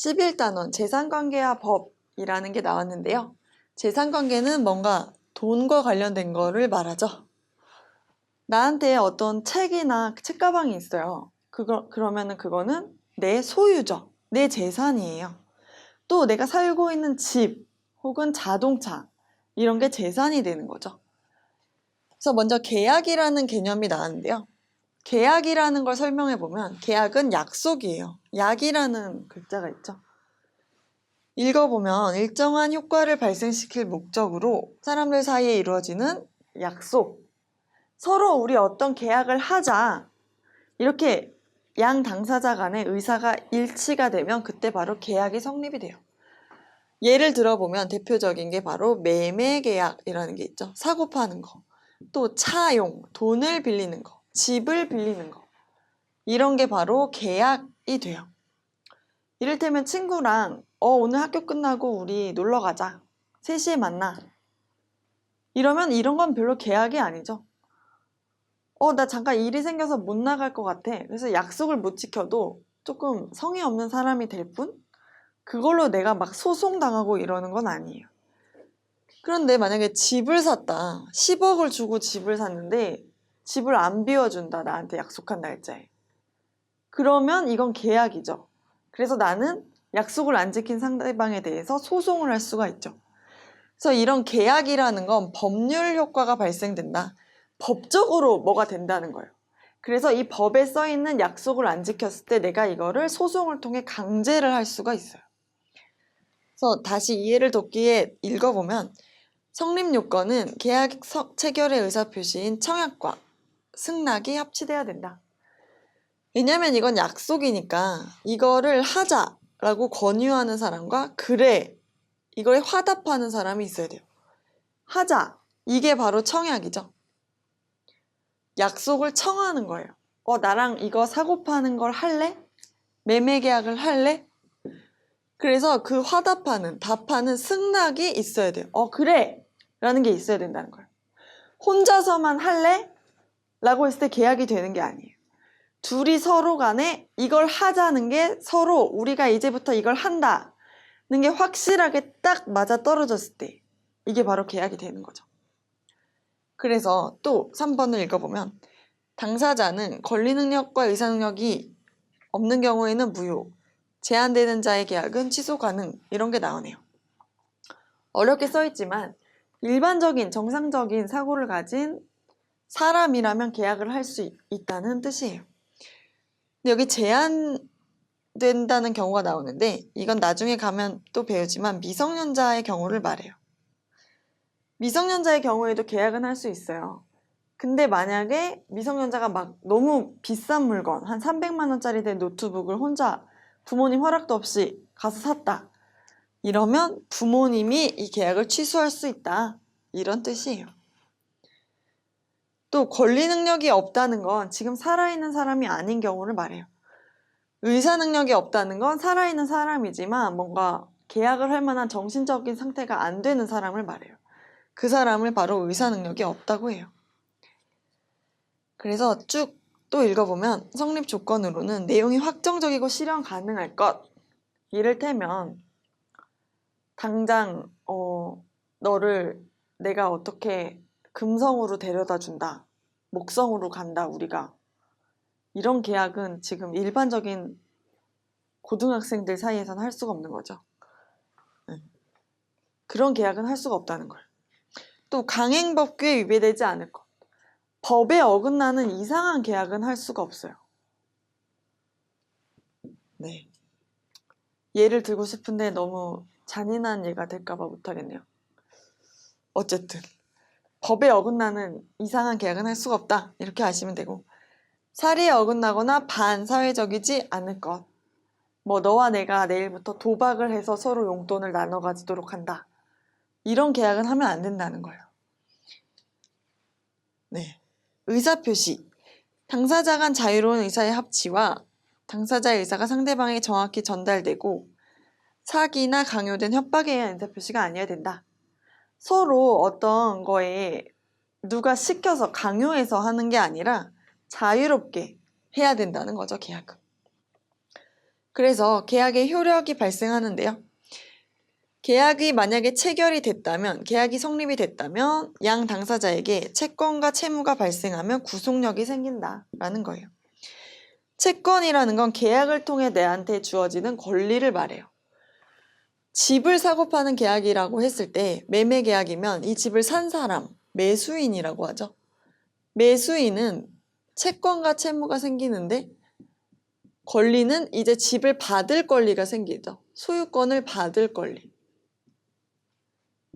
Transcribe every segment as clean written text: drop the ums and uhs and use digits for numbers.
11단원 재산관계와 법이라는 게 나왔는데요. 재산관계는 뭔가 돈과 관련된 거를 말하죠. 나한테 어떤 책이나 책가방이 있어요. 그러면은 그거는 내 소유죠. 내 재산이에요. 또 내가 살고 있는 집 혹은 자동차 이런 게 재산이 되는 거죠. 그래서 먼저 계약이라는 개념이 나왔는데요. 계약이라는 걸 설명해 보면 계약은 약속이에요. 약이라는 글자가 있죠. 읽어보면 일정한 효과를 발생시킬 목적으로 사람들 사이에 이루어지는 약속, 서로 우리 어떤 계약을 하자 이렇게 양 당사자 간의 의사가 일치가 되면 그때 바로 계약이 성립이 돼요. 예를 들어보면 대표적인 게 바로 매매계약이라는 게 있죠. 사고 파는 거, 또 차용, 돈을 빌리는 거, 집을 빌리는 거 이런 게 바로 계약이 돼요. 이를테면 친구랑 오늘 학교 끝나고 우리 놀러 가자. 3시에 만나. 이러면 이런 건 별로 계약이 아니죠. 나 잠깐 일이 생겨서 못 나갈 것 같아. 그래서 약속을 못 지켜도 조금 성의 없는 사람이 될 뿐? 그걸로 내가 막 소송당하고 이러는 건 아니에요. 그런데 만약에 집을 샀다. 10억을 주고 집을 샀는데 집을 안 비워준다. 나한테 약속한 날짜에. 그러면 이건 계약이죠. 그래서 나는 약속을 안 지킨 상대방에 대해서 소송을 할 수가 있죠. 그래서 이런 계약이라는 건 법률 효과가 발생된다. 법적으로 뭐가 된다는 거예요. 그래서 이 법에 써 있는 약속을 안 지켰을 때 내가 이거를 소송을 통해 강제를 할 수가 있어요. 그래서 다시 이해를 돕기에 읽어보면 성립 요건은 계약 체결의 의사표시인 청약과 승낙이 합치돼야 된다. 왜냐면 이건 약속이니까 이거를 하자라고 권유하는 사람과 그래, 이거에 화답하는 사람이 있어야 돼요. 하자, 이게 바로 청약이죠. 약속을 청하는 거예요. 나랑 이거 사고 파는 걸 할래? 매매 계약을 할래? 그래서 그 화답하는, 답하는 승낙이 있어야 돼요. 그래! 라는 게 있어야 된다는 거예요. 혼자서만 할래? 라고 했을 때 계약이 되는 게 아니에요. 둘이 서로 간에 이걸 하자는 게 서로 우리가 이제부터 이걸 한다는 게 확실하게 딱 맞아 떨어졌을 때 이게 바로 계약이 되는 거죠. 그래서 또 3번을 읽어보면 당사자는 권리 능력과 의사 능력이 없는 경우에는 무효, 제한되는 자의 계약은 취소 가능 이런 게 나오네요. 어렵게 써있지만 일반적인 정상적인 사고를 가진 사람이라면 계약을 할 수 있다는 뜻이에요. 근데 여기 제한된다는 경우가 나오는데 이건 나중에 가면 또 배우지만 미성년자의 경우를 말해요. 미성년자의 경우에도 계약은 할 수 있어요. 근데 만약에 미성년자가 막 너무 비싼 물건, 한 300만 원짜리 된 노트북을 혼자 부모님 허락도 없이 가서 샀다. 이러면 부모님이 이 계약을 취소할 수 있다. 이런 뜻이에요. 또 권리 능력이 없다는 건 지금 살아있는 사람이 아닌 경우를 말해요. 의사 능력이 없다는 건 살아있는 사람이지만 뭔가 계약을 할 만한 정신적인 상태가 안 되는 사람을 말해요. 그 사람을 바로 의사 능력이 없다고 해요. 그래서 쭉 또 읽어보면 성립 조건으로는 내용이 확정적이고 실현 가능할 것. 이를테면 당장 너를 내가 어떻게 금성으로 데려다 준다. 목성으로 간다 우리가. 이런 계약은 지금 일반적인 고등학생들 사이에서는 할 수가 없는 거죠. 그런 계약은 할 수가 없다는 거예요. 또 강행법규에 위배되지 않을 것. 법에 어긋나는 이상한 계약은 할 수가 없어요. 네. 예를 들고 싶은데 너무 잔인한 예가 될까봐 못하겠네요. 어쨌든 법에 어긋나는 이상한 계약은 할 수가 없다. 이렇게 아시면 되고 사리에 어긋나거나 반사회적이지 않을 것. 너와 내가 내일부터 도박을 해서 서로 용돈을 나눠 가지도록 한다. 이런 계약은 하면 안 된다는 거예요. 네. 의사표시. 당사자 간 자유로운 의사의 합치와 당사자의 의사가 상대방에게 정확히 전달되고 사기나 강요된 협박에 의한 의사표시가 아니어야 된다. 서로 어떤 거에 누가 시켜서 강요해서 하는 게 아니라 자유롭게 해야 된다는 거죠, 계약은. 그래서 계약의 효력이 발생하는데요. 계약이 만약에 체결이 됐다면, 계약이 성립이 됐다면 양 당사자에게 채권과 채무가 발생하면 구속력이 생긴다라는 거예요. 채권이라는 건 계약을 통해 내한테 주어지는 권리를 말해요. 집을 사고 파는 계약이라고 했을 때 매매 계약이면 이 집을 산 사람, 매수인이라고 하죠. 매수인은 채권과 채무가 생기는데 권리는 이제 집을 받을 권리가 생기죠. 소유권을 받을 권리.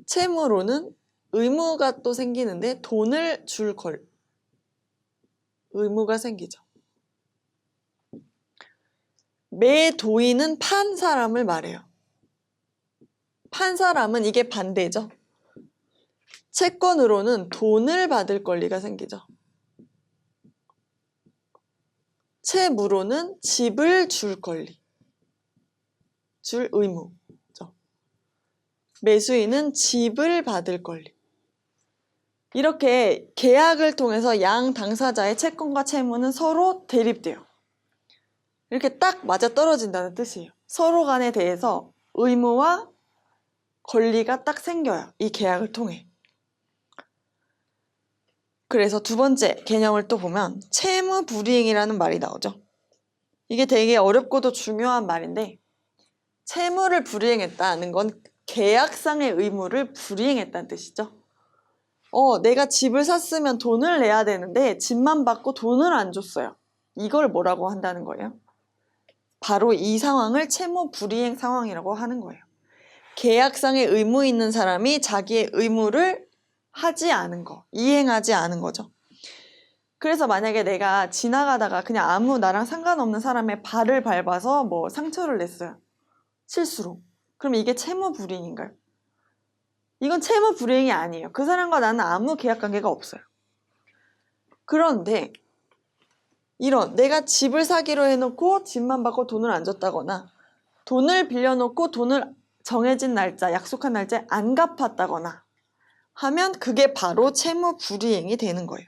채무로는 의무가 또 생기는데 돈을 줄 의무가 생기죠. 매도인은 판 사람을 말해요. 판 사람은 이게 반대죠. 채권으로는 돈을 받을 권리가 생기죠. 채무로는 집을 줄 권리, 줄 의무죠. 매수인은 집을 받을 권리. 이렇게 계약을 통해서 양 당사자의 채권과 채무는 서로 대립돼요. 이렇게 딱 맞아떨어진다는 뜻이에요. 서로 간에 대해서 의무와 권리가 딱 생겨요. 이 계약을 통해. 그래서 두 번째 개념을 또 보면 채무 불이행이라는 말이 나오죠. 이게 되게 어렵고도 중요한 말인데 채무를 불이행했다는 건 계약상의 의무를 불이행했다는 뜻이죠. 내가 집을 샀으면 돈을 내야 되는데 집만 받고 돈을 안 줬어요. 이걸 뭐라고 한다는 거예요? 바로 이 상황을 채무 불이행 상황이라고 하는 거예요. 계약상의 의무 있는 사람이 자기의 의무를 하지 않은 거, 이행하지 않은 거죠. 그래서 만약에 내가 지나가다가 그냥 아무 나랑 상관없는 사람의 발을 밟아서 뭐 상처를 냈어요. 실수로. 그럼 이게 채무 불이행인가요? 이건 채무 불이행이 아니에요. 그 사람과 나는 아무 계약 관계가 없어요. 그런데 내가 집을 사기로 해놓고 집만 받고 돈을 안 줬다거나 돈을 빌려놓고 돈을 정해진 날짜, 약속한 날짜에 안 갚았다거나 하면 그게 바로 채무 불이행이 되는 거예요.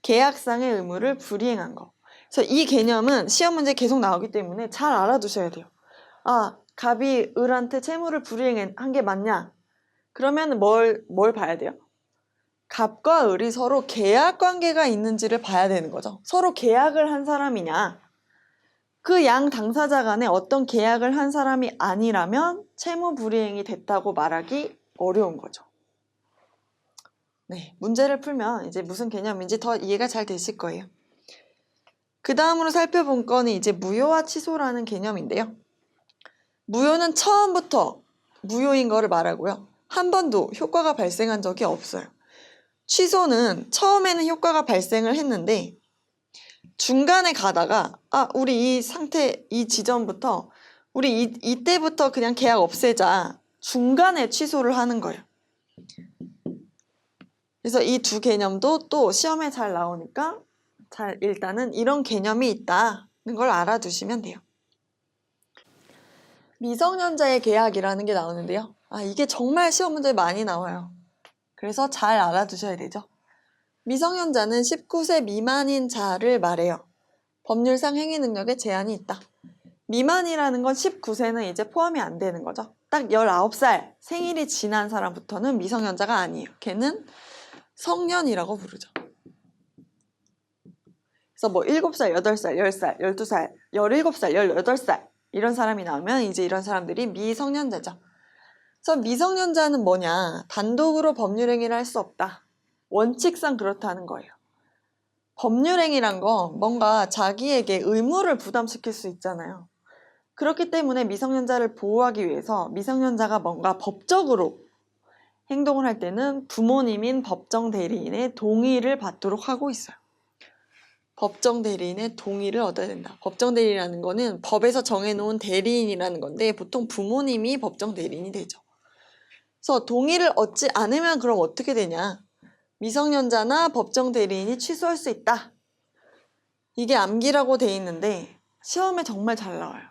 계약상의 의무를 불이행한 거. 그래서 이 개념은 시험 문제에 계속 나오기 때문에 잘 알아두셔야 돼요. 갑이 을한테 채무를 불이행한 게 맞냐? 그러면 뭘 봐야 돼요? 갑과 을이 서로 계약 관계가 있는지를 봐야 되는 거죠. 서로 계약을 한 사람이냐? 그 양 당사자 간에 어떤 계약을 한 사람이 아니라면 채무 불이행이 됐다고 말하기 어려운 거죠. 네, 문제를 풀면 이제 무슨 개념인지 더 이해가 잘 되실 거예요. 그 다음으로 살펴본 건은 이제 무효와 취소라는 개념인데요. 무효는 처음부터 무효인 거를 말하고요. 한 번도 효과가 발생한 적이 없어요. 취소는 처음에는 효과가 발생을 했는데 중간에 가다가 우리 이 상태, 이 지점부터 우리 이때부터 그냥 계약 없애자. 중간에 취소를 하는 거예요. 그래서 이 두 개념도 또 시험에 잘 나오니까 일단은 이런 개념이 있다는 걸 알아두시면 돼요. 미성년자의 계약이라는 게 나오는데요. 이게 정말 시험 문제에 많이 나와요. 그래서 잘 알아두셔야 되죠. 미성년자는 19세 미만인 자를 말해요. 법률상 행위 능력에 제한이 있다. 미만이라는 건 19세는 이제 포함이 안 되는 거죠. 딱 19살 생일이 지난 사람부터는 미성년자가 아니에요. 걔는 성년이라고 부르죠. 그래서 뭐 7살, 8살, 10살, 12살, 17살, 18살 이런 사람이 나오면 이제 이런 사람들이 미성년자죠. 그래서 미성년자는 뭐냐? 단독으로 법률행위를 할 수 없다. 원칙상 그렇다는 거예요. 법률행위란 건 뭔가 자기에게 의무를 부담시킬 수 있잖아요. 그렇기 때문에 미성년자를 보호하기 위해서 미성년자가 뭔가 법적으로 행동을 할 때는 부모님인 법정 대리인의 동의를 받도록 하고 있어요. 법정 대리인의 동의를 얻어야 된다. 법정 대리인이라는 거는 법에서 정해놓은 대리인이라는 건데 보통 부모님이 법정 대리인이 되죠. 그래서 동의를 얻지 않으면 그럼 어떻게 되냐? 미성년자나 법정 대리인이 취소할 수 있다. 이게 암기라고 돼 있는데 시험에 정말 잘 나와요.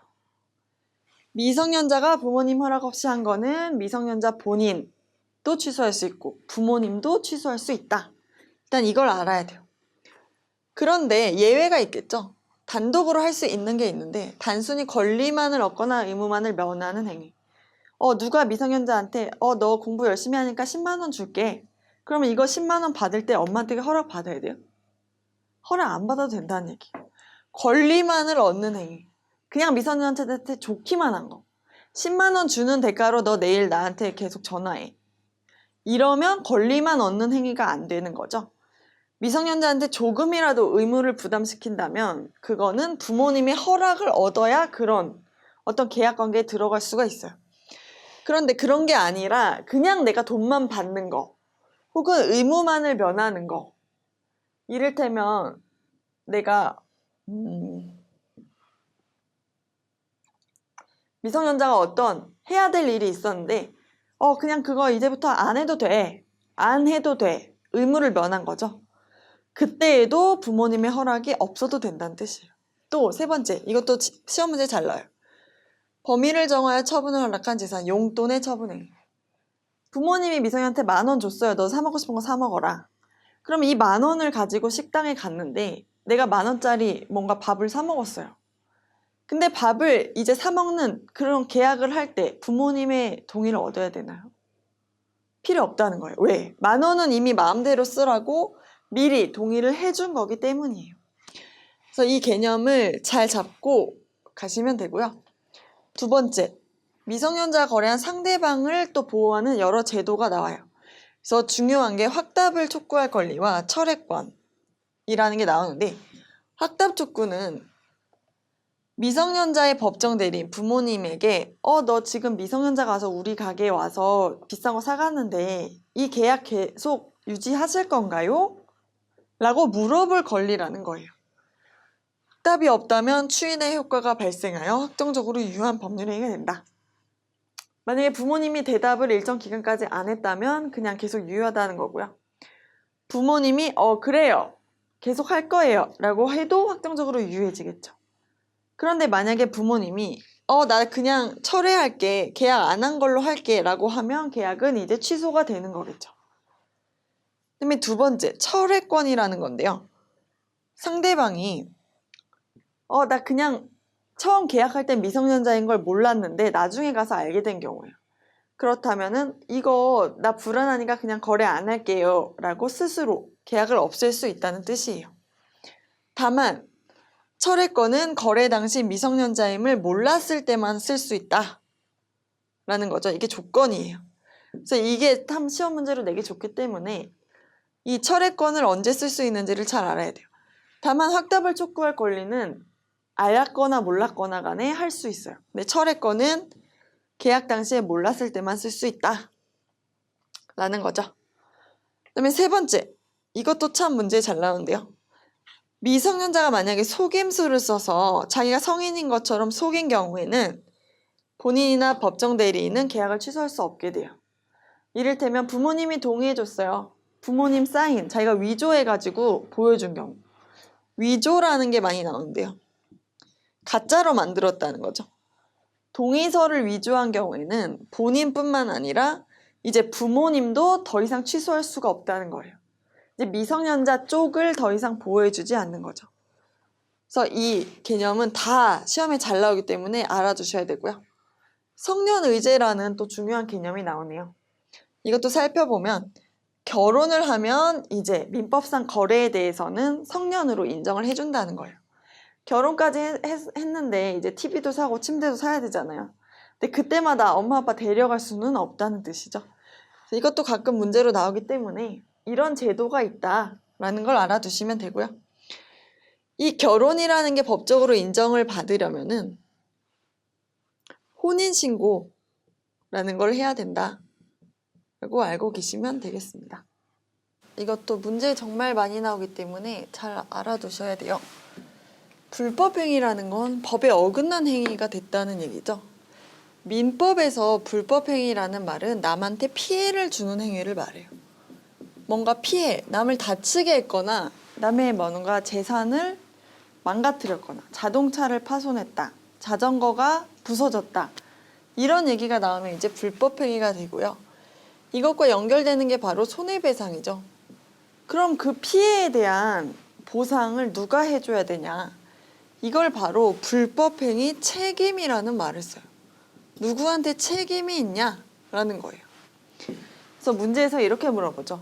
미성년자가 부모님 허락 없이 한 거는 미성년자 본인도 취소할 수 있고 부모님도 취소할 수 있다. 일단 이걸 알아야 돼요. 그런데 예외가 있겠죠. 단독으로 할 수 있는 게 있는데 단순히 권리만을 얻거나 의무만을 면하는 행위. 누가 미성년자한테 너 공부 열심히 하니까 10만 원 줄게. 그러면 이거 10만 원 받을 때 엄마한테 허락 받아야 돼요? 허락 안 받아도 된다는 얘기. 권리만을 얻는 행위. 그냥 미성년자한테 좋기만 한 거. 10만 원 주는 대가로 너 내일 나한테 계속 전화해. 이러면 권리만 얻는 행위가 안 되는 거죠. 미성년자한테 조금이라도 의무를 부담시킨다면 그거는 부모님의 허락을 얻어야 그런 어떤 계약관계에 들어갈 수가 있어요. 그런데 그런 게 아니라 그냥 내가 돈만 받는 거 혹은 의무만을 면하는 거. 이를테면 내가 미성년자가 어떤 해야 될 일이 있었는데 그냥 그거 이제부터 안 해도 돼. 안 해도 돼. 의무를 면한 거죠. 그때에도 부모님의 허락이 없어도 된다는 뜻이에요. 또 세 번째, 이것도 시험 문제 잘 나와요. 범위를 정하여 처분을 허락한 재산, 용돈의 처분행위. 부모님이 미성년한테 10,000원 줬어요. 너 사 먹고 싶은 거 사 먹어라. 그럼 이 10,000원을 가지고 식당에 갔는데 내가 10,000원짜리 뭔가 밥을 사 먹었어요. 근데 밥을 이제 사 먹는 그런 계약을 할 때 부모님의 동의를 얻어야 되나요? 필요 없다는 거예요. 왜? 10,000원은 이미 마음대로 쓰라고 미리 동의를 해준 거기 때문이에요. 그래서 이 개념을 잘 잡고 가시면 되고요. 두 번째, 미성년자 거래한 상대방을 또 보호하는 여러 제도가 나와요. 그래서 중요한 게 확답을 촉구할 권리와 철회권이라는 게 나오는데 확답 촉구는 미성년자의 법정 대리인 부모님에게 너 지금 미성년자가 와서 우리 가게에 와서 비싼 거 사갔는데 이 계약 계속 유지하실 건가요? 라고 물어볼 권리라는 거예요. 확답이 없다면 추인의 효과가 발생하여 확정적으로 유효한 법률 행위가 된다. 만약에 부모님이 대답을 일정 기간까지 안 했다면 그냥 계속 유효하다는 거고요. 부모님이 그래요. 계속 할 거예요. 라고 해도 확정적으로 유효해지겠죠. 그런데 만약에 부모님이 나 그냥 철회할게. 계약 안 한 걸로 할게. 라고 하면 계약은 이제 취소가 되는 거겠죠. 그다음에 두 번째, 철회권이라는 건데요. 상대방이 나 그냥 처음 계약할 땐 미성년자인 걸 몰랐는데 나중에 가서 알게 된 경우예요. 그렇다면은 이거 나 불안하니까 그냥 거래 안 할게요. 라고 스스로 계약을 없앨 수 있다는 뜻이에요. 다만 철회권은 거래 당시 미성년자임을 몰랐을 때만 쓸 수 있다. 라는 거죠. 이게 조건이에요. 그래서 이게 참 시험 문제로 내기 좋기 때문에 이 철회권을 언제 쓸 수 있는지를 잘 알아야 돼요. 다만 확답을 촉구할 권리는 알았거나 몰랐거나 간에 할 수 있어요. 근데 철회권은 계약 당시에 몰랐을 때만 쓸 수 있다. 라는 거죠. 그 다음에 세 번째, 이것도 참 문제 잘 나오는데요. 미성년자가 만약에 속임수를 써서 자기가 성인인 것처럼 속인 경우에는 본인이나 법정 대리인은 계약을 취소할 수 없게 돼요. 이를테면 부모님이 동의해줬어요. 부모님 사인, 자기가 위조해가지고 보여준 경우. 위조라는 게 많이 나오는데요. 가짜로 만들었다는 거죠. 동의서를 위조한 경우에는 본인뿐만 아니라 이제 부모님도 더 이상 취소할 수가 없다는 거예요. 이제 미성년자 쪽을 더 이상 보호해주지 않는 거죠. 그래서 이 개념은 다 시험에 잘 나오기 때문에 알아두셔야 되고요. 성년의제라는 또 중요한 개념이 나오네요. 이것도 살펴보면 결혼을 하면 이제 민법상 거래에 대해서는 성년으로 인정을 해준다는 거예요. 결혼까지 했는데 이제 TV도 사고 침대도 사야 되잖아요. 근데 그때마다 엄마 아빠 데려갈 수는 없다는 뜻이죠. 이것도 가끔 문제로 나오기 때문에 이런 제도가 있다라는 걸 알아두시면 되고요. 이 결혼이라는 게 법적으로 인정을 받으려면은 혼인신고라는 걸 해야 된다라고 알고 계시면 되겠습니다. 이것도 문제 정말 많이 나오기 때문에 잘 알아두셔야 돼요. 불법행위라는 건 법에 어긋난 행위가 됐다는 얘기죠. 민법에서 불법행위라는 말은 남한테 피해를 주는 행위를 말해요. 뭔가 피해, 남을 다치게 했거나 남의 뭔가 재산을 망가뜨렸거나 자동차를 파손했다, 자전거가 부서졌다 이런 얘기가 나오면 이제 불법행위가 되고요. 이것과 연결되는 게 바로 손해배상이죠. 그럼 그 피해에 대한 보상을 누가 해줘야 되냐? 이걸 바로 불법행위 책임이라는 말을 써요. 누구한테 책임이 있냐라는 거예요. 그래서 문제에서 이렇게 물어보죠.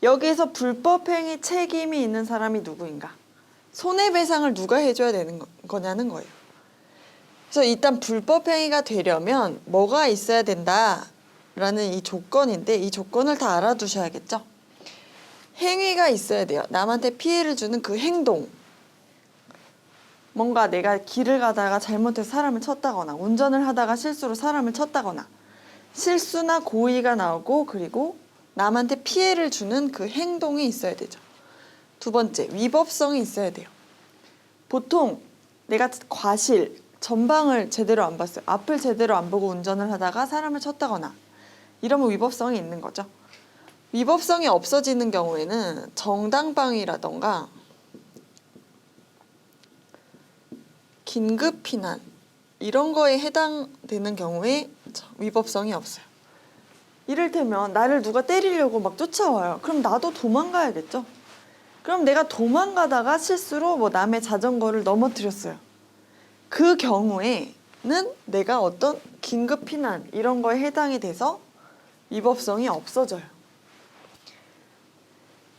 여기에서 불법행위 책임이 있는 사람이 누구인가? 손해배상을 누가 해줘야 되는 거냐는 거예요. 그래서 일단 불법행위가 되려면 뭐가 있어야 된다라는 이 조건인데 이 조건을 다 알아두셔야겠죠. 행위가 있어야 돼요. 남한테 피해를 주는 그 행동. 뭔가 내가 길을 가다가 잘못해서 사람을 쳤다거나 운전을 하다가 실수로 사람을 쳤다거나 실수나 고의가 나오고 그리고 남한테 피해를 주는 그 행동이 있어야 되죠. 두 번째, 위법성이 있어야 돼요. 보통 내가 과실, 전방을 제대로 안 봤어요. 앞을 제대로 안 보고 운전을 하다가 사람을 쳤다거나 이러면 위법성이 있는 거죠. 위법성이 없어지는 경우에는 정당방위라던가 긴급피난 이런 거에 해당되는 경우에 위법성이 없어요. 이를테면 나를 누가 때리려고 막 쫓아와요. 그럼 나도 도망가야겠죠. 그럼 내가 도망가다가 실수로 뭐 남의 자전거를 넘어뜨렸어요. 그 경우에는 내가 어떤 긴급피난 이런 거에 해당이 돼서 위법성이 없어져요.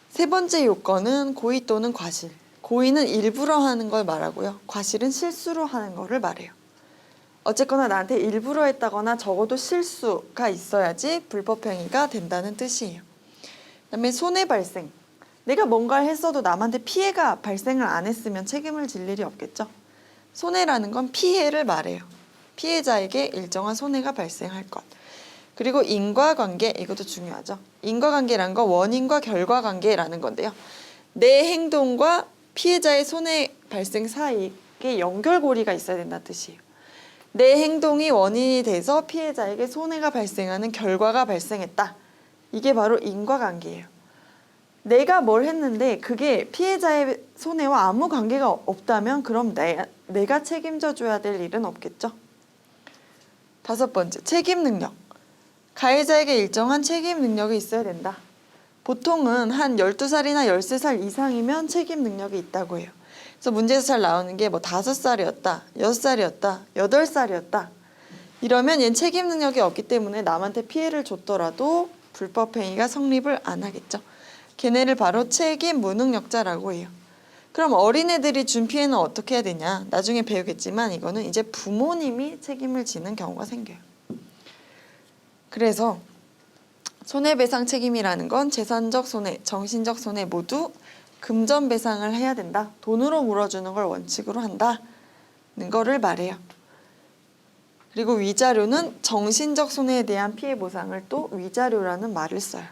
세 번째 요건은 고의 또는 과실. 고의는 일부러 하는 걸 말하고요. 과실은 실수로 하는 거를 말해요. 어쨌거나 나한테 일부러 했다거나 적어도 실수가 있어야지 불법행위가 된다는 뜻이에요. 그다음에 손해 발생. 내가 뭔가를 했어도 남한테 피해가 발생을 안 했으면 책임을 질 일이 없겠죠. 손해라는 건 피해를 말해요. 피해자에게 일정한 손해가 발생할 것. 그리고 인과관계, 이것도 중요하죠. 인과관계란 건 원인과 결과관계라는 건데요. 내 행동과 피해자의 손해 발생 사이에 연결고리가 있어야 된다는 뜻이에요. 내 행동이 원인이 돼서 피해자에게 손해가 발생하는 결과가 발생했다. 이게 바로 인과관계예요. 내가 뭘 했는데 그게 피해자의 손해와 아무 관계가 없다면 그럼 내가 책임져 줘야 될 일은 없겠죠. 다섯 번째, 책임 능력. 가해자에게 일정한 책임 능력이 있어야 된다. 보통은 한 12살이나 13살 이상이면 책임 능력이 있다고 해요. 그래서 문제에서 잘 나오는 게 뭐 5살이었다, 6살이었다, 8살이었다. 이러면 얘는 책임 능력이 없기 때문에 남한테 피해를 줬더라도 불법행위가 성립을 안 하겠죠. 걔네를 바로 책임 무능력자라고 해요. 그럼 어린애들이 준 피해는 어떻게 해야 되냐? 나중에 배우겠지만 이거는 이제 부모님이 책임을 지는 경우가 생겨요. 그래서 손해배상 책임이라는 건 재산적 손해, 정신적 손해 모두 금전배상을 해야 된다. 돈으로 물어주는 걸 원칙으로 한다는 거를 말해요. 그리고 위자료는 정신적 손해에 대한 피해 보상을 또 위자료라는 말을 써요.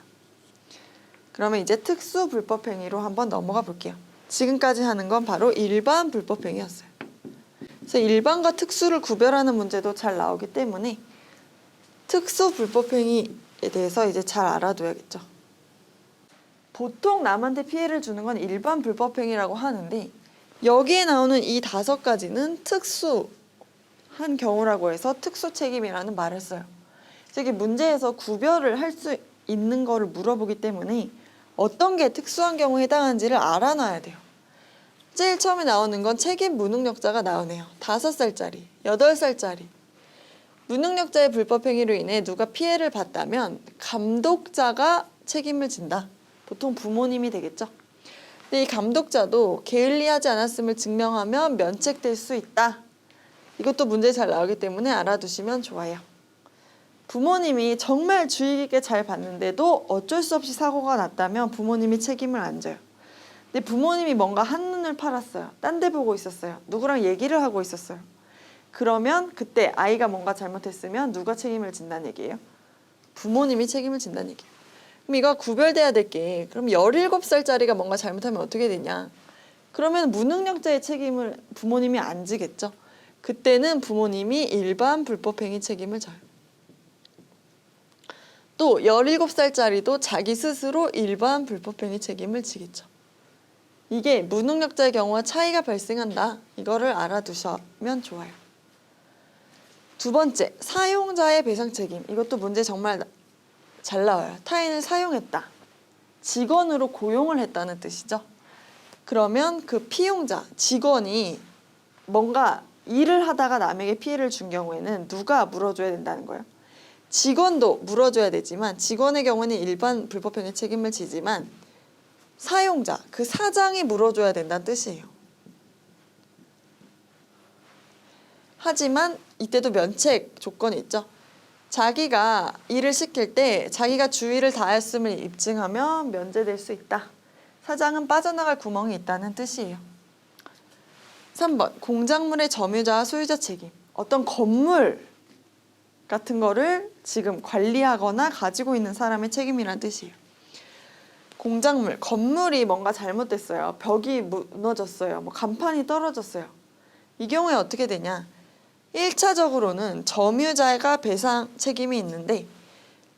그러면 이제 특수 불법행위로 한번 넘어가 볼게요. 지금까지 하는 건 바로 일반 불법행위였어요. 그래서 일반과 특수를 구별하는 문제도 잘 나오기 때문에 특수 불법행위에 대해서 이제 잘 알아둬야겠죠. 보통 남한테 피해를 주는 건 일반 불법행위라고 하는데 여기에 나오는 이 5가지는 특수한 경우라고 해서 특수책임이라는 말을 써요. 그래서 이게 문제에서 구별을 할 수 있는 거를 물어보기 때문에 어떤 게 특수한 경우에 해당하는지를 알아놔야 돼요. 제일 처음에 나오는 건 책임 무능력자가 나오네요. 5살짜리, 8살짜리. 무능력자의 불법행위로 인해 누가 피해를 봤다면 감독자가 책임을 진다. 보통 부모님이 되겠죠. 근데 이 감독자도 게을리하지 않았음을 증명하면 면책될 수 있다. 이것도 문제 잘 나오기 때문에 알아두시면 좋아요. 부모님이 정말 주의 깊게 잘 봤는데도 어쩔 수 없이 사고가 났다면 부모님이 책임을 안 져요. 근데 부모님이 뭔가 한눈을 팔았어요. 딴 데 보고 있었어요. 누구랑 얘기를 하고 있었어요. 그러면 그때 아이가 뭔가 잘못했으면 누가 책임을 진다는 얘기예요? 부모님이 책임을 진다는 얘기예요. 그럼 이거 구별돼야 될 게 그럼 17살짜리가 뭔가 잘못하면 어떻게 되냐? 그러면 무능력자의 책임을 부모님이 안 지겠죠. 그때는 부모님이 일반 불법행위 책임을 져요. 또 17살짜리도 자기 스스로 일반 불법행위 책임을 지겠죠. 이게 무능력자의 경우와 차이가 발생한다. 이거를 알아두시면 좋아요. 두 번째, 사용자의 배상 책임. 이것도 문제 정말 잘 나와요. 타인을 사용했다. 직원으로 고용을 했다는 뜻이죠. 그러면 그 피용자, 직원이 뭔가 일을 하다가 남에게 피해를 준 경우에는 누가 물어줘야 된다는 거예요. 직원도 물어줘야 되지만 직원의 경우는 일반 불법행위 책임을 지지만 사용자, 그 사장이 물어줘야 된다는 뜻이에요. 하지만 이때도 면책 조건이 있죠. 자기가 일을 시킬 때 자기가 주의를 다했음을 입증하면 면제될 수 있다. 사장은 빠져나갈 구멍이 있다는 뜻이에요. 3번, 공작물의 점유자와 소유자 책임. 어떤 건물 같은 거를 지금 관리하거나 가지고 있는 사람의 책임이라는 뜻이에요. 공작물, 건물이 뭔가 잘못됐어요. 벽이 무너졌어요. 뭐 간판이 떨어졌어요. 이 경우에 어떻게 되냐? 1차적으로는 점유자가 배상 책임이 있는데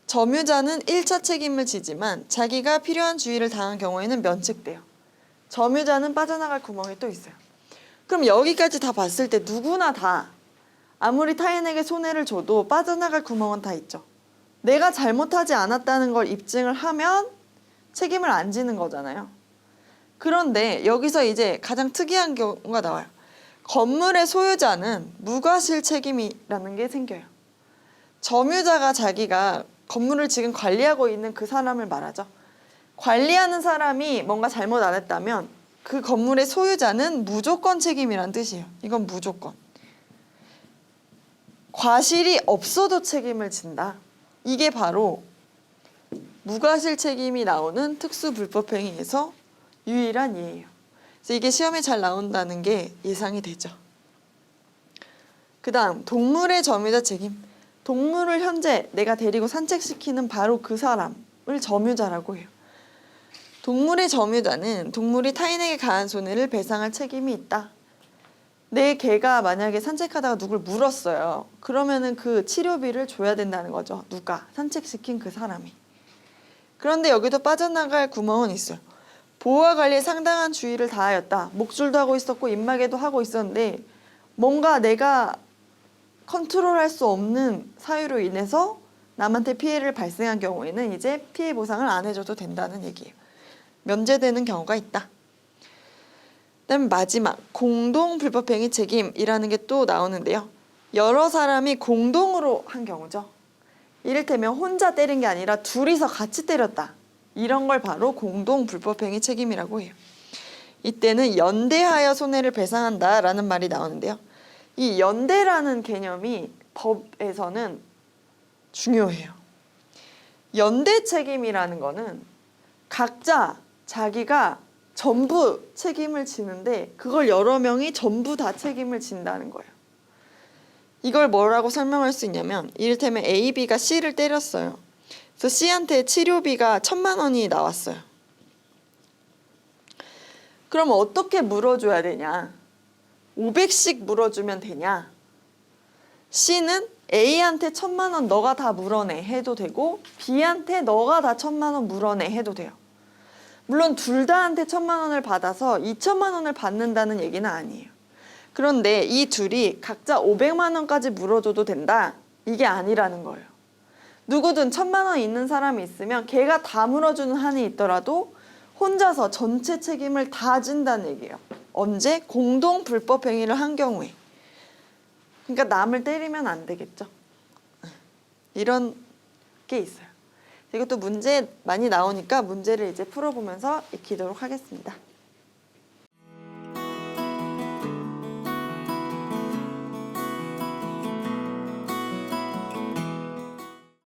점유자는 1차 책임을 지지만 자기가 필요한 주의를 당한 경우에는 면책돼요. 점유자는 빠져나갈 구멍이 또 있어요. 그럼 여기까지 다 봤을 때 누구나 다 아무리 타인에게 손해를 줘도 빠져나갈 구멍은 다 있죠. 내가 잘못하지 않았다는 걸 입증을 하면 책임을 안 지는 거잖아요. 그런데 여기서 이제 가장 특이한 경우가 나와요. 건물의 소유자는 무과실 책임이라는 게 생겨요. 점유자가 자기가 건물을 지금 관리하고 있는 그 사람을 말하죠. 관리하는 사람이 뭔가 잘못 안 했다면 그 건물의 소유자는 무조건 책임이란 뜻이에요. 이건 무조건. 과실이 없어도 책임을 진다. 이게 바로 무과실 책임이 나오는 특수불법행위에서 유일한 예예요. 그래서 이게 시험에 잘 나온다는 게 예상이 되죠. 그 다음 동물의 점유자 책임. 동물을 현재 내가 데리고 산책시키는 바로 그 사람을 점유자라고 해요. 동물의 점유자는 동물이 타인에게 가한 손해를 배상할 책임이 있다. 내 개가 만약에 산책하다가 누굴 물었어요. 그러면은 그 치료비를 줘야 된다는 거죠. 누가? 산책시킨 그 사람이. 그런데 여기도 빠져나갈 구멍은 있어요. 보호와 관리에 상당한 주의를 다하였다. 목줄도 하고 있었고 입마개도 하고 있었는데 뭔가 내가 컨트롤할 수 없는 사유로 인해서 남한테 피해를 발생한 경우에는 이제 피해 보상을 안 해줘도 된다는 얘기예요. 면제되는 경우가 있다. 그다음에 마지막 공동 불법행위 책임이라는 게 또 나오는데요. 여러 사람이 공동으로 한 경우죠. 이를테면 혼자 때린 게 아니라 둘이서 같이 때렸다. 이런 걸 바로 공동 불법행위 책임이라고 해요. 이때는 연대하여 손해를 배상한다라는 말이 나오는데요. 이 연대라는 개념이 법에서는 중요해요. 연대 책임이라는 거는 각자 자기가 전부 책임을 지는데 그걸 여러 명이 전부 다 책임을 진다는 거예요. 이걸 뭐라고 설명할 수 있냐면 이를테면 A, B가 C를 때렸어요. 그래서 C한테 치료비가 1,000만 원이 나왔어요. 그럼 어떻게 물어줘야 되냐? 500씩 물어주면 되냐? C는 A한테 1,000만 원 너가 다 물어내 해도 되고 B한테 너가 다 1,000만 원 물어내 해도 돼요. 물론 둘 다한테 1,000만 원을 받아서 2,000만 원을 받는다는 얘기는 아니에요. 그런데 이 둘이 각자 500만 원까지 물어줘도 된다? 이게 아니라는 거예요. 누구든 1,000만 원 있는 사람이 있으면 걔가 다 물어주는 한이 있더라도 혼자서 전체 책임을 다 진다는 얘기예요. 언제? 공동 불법행위를 한 경우에. 그러니까 남을 때리면 안 되겠죠. 이런 게 있어요. 이것도 문제 많이 나오니까 문제를 이제 풀어보면서 익히도록 하겠습니다.